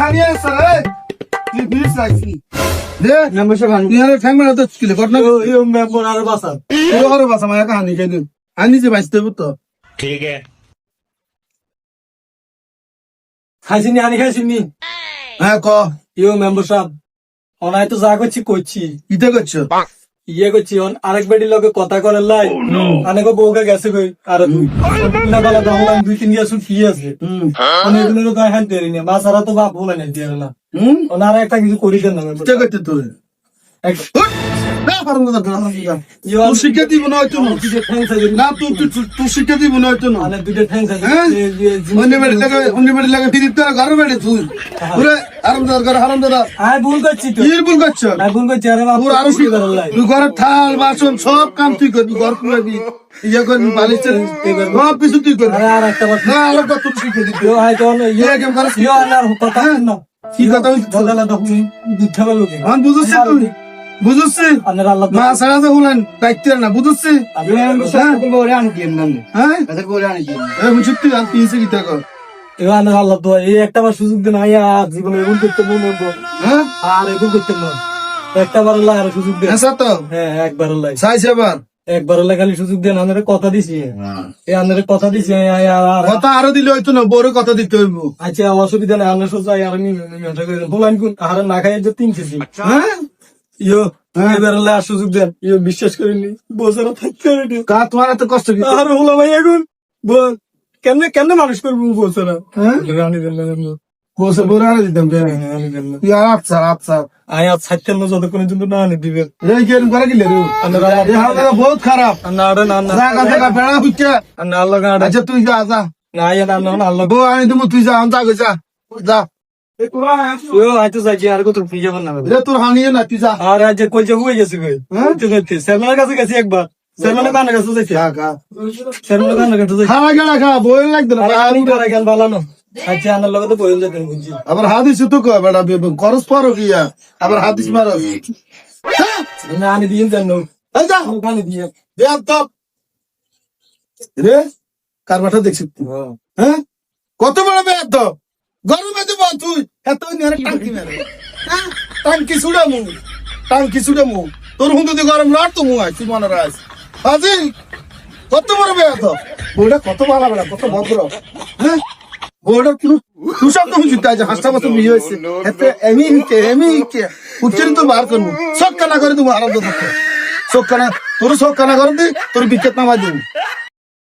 হানি আছে রে তুই বিশ লাগছি দে মেম্বারশিপ হানি তুই আরে ফ্যামিলি তো স্কিল কর না এই মেম্বার আর বাসা তুই আরে বাসা মায়া কাহানি খাই দিন হানি যে বাইতে তো ठीक है খাইছিনি আনি খাইছিনি হ্যাঁ ক ইও মেম্বার সাহেব অনাই তো যা করছি করছি ইতে করছো ইয়ে করছি আরেক বেডি লোকে কথা করে লাই আনেকো বউকে গেছে কই আর তুই না বলা দাও 2-3 গিয়া শুট কি আছে আমি এগুলো গায় হান দেরি না মা সারা তো বাপ বলে না দিয়ে না ওনার একটা কিছু করি দেন না ইতে করতে তুই না পারুম না তুই শিখে দিব না তুই না তুই শিখে দিব না তুই আনে দুইটা ঠ্যাং অন্য বাড়ি লাগে দিদি তোর ঘর বাড়ি তুই পুরো আরামদার ঘর হারামদাদা আয় ভুল করছি তো কি ভুল করছো আয় ভুল করছি আরে বাপ পুরো আরো শিখে তুই ঘরের থাল বাসন সব কাম তুই করবি ঘর পুরাবি ইয়ে করবি বালিশের সব কিছু তুই করবি আরে আর একটা কথা না আলাদা তুই শিখে দিবি ইও আয় তো ইয়ে কেমন করে ইও আর কথা না কি কথা হইছে বদলা দাও দুধ লোকে আমি বুঝছি তুই বুঝছি আনের আল্লাহ মা সারা তো বলেন দায়িত্ব না বুঝছি আমি বলে আনি দিম না হ্যাঁ এদের বলে আনি দিম এই বুঝছি তুই আর কি কি তা কর এও আনের আল্লাহ তো এই একটা বার সুযোগ দেন আয়া জীবনে এমন করতে মনে হবো হ্যাঁ আর এগুলো করতে না একটা বার আল্লাহ আর সুযোগ দেন হ্যাঁ তো হ্যাঁ একবার আল্লাহ সাইজ এবার একবার আল্লাহ খালি সুযোগ দেন আনের কথা দিছি এই আনের কথা দিছি আর কথা আরো দিলে হয়তো না বড় কথা দিতে হইব আচ্ছা অসুবিধা নাই আনের সোজা আর আমি বলেন কোন আর না খাই যে 3 কেজি হ্যাঁ ইয়ো এবার আল্লাহ আর সুযোগ দেন ইয়ো বিশ্বাস করিনি বছর থাকতে কা তোমার এত কষ্ট কি আর হলো ভাই এখন বল কেমনে কেমনে মানুষ করবো বছর হ্যাঁ রানি দেন বসে বড় আরে দিতাম কে তুই আচ্ছা আচ্ছা আয়া ছাড়তেন না যতক্ষণ পর্যন্ত না আনি দিবেন এই গেম করে কি রে এই হালকা বহুত খারাপ না আরে না না জায়গা জায়গা বেড়া হইছে না আল্লাহ গাড়া আচ্ছা তুই যা যা না আয়া না না আল্লাহ বউ আনি তুমি তুই যা আমি যা যা ও আইতো যাই আর কত ফিজে বানা রে তোর হানিয়ে না তুই যা আর আজ কই যে হয়ে গেছে কই তো গেছে সেলমানের কাছে গেছি একবার সেলমানের কানে কাছে যাইছি সেলমানের কানে কাছে যাইছি খাওয়া গেলা খা বই লাগবে না আমি করে গেল বালানো আচ্ছা আনার লগে তো বইল যেতেন বুঝছি আবার হাদিস তো কয় বেটা খরচ পারো গিয়া আবার হাদিস মারো না আনি দিন জানো এই যা কানে দিয়ে বেয়াদব রে কারবাটা দেখছিস হ্যাঁ কত বড় বেয়াদব গরমে দেব তুই এত নিয়ে টাঙ্কি মেরে হ্যাঁ টাঙ্কি ছুড়ামু তোর হুন্দু দি গরম লাট তো মুই তুই মনে রাখ হাজির কত বড় বেয়াদব ওটা কত ভালো বেড়া কত ভদ্র হ্যাঁ ওটা কি তুই সব তুমি জিতা যে হাসটা বছর বিয়ে হয়েছে এতে এমি কে উচ্চারণ তো বার করবো সব কানা করে তুমি আরাম তো থাকো সব কানা তোর সব কানা করে দি তোর বিকেট নামা দিবি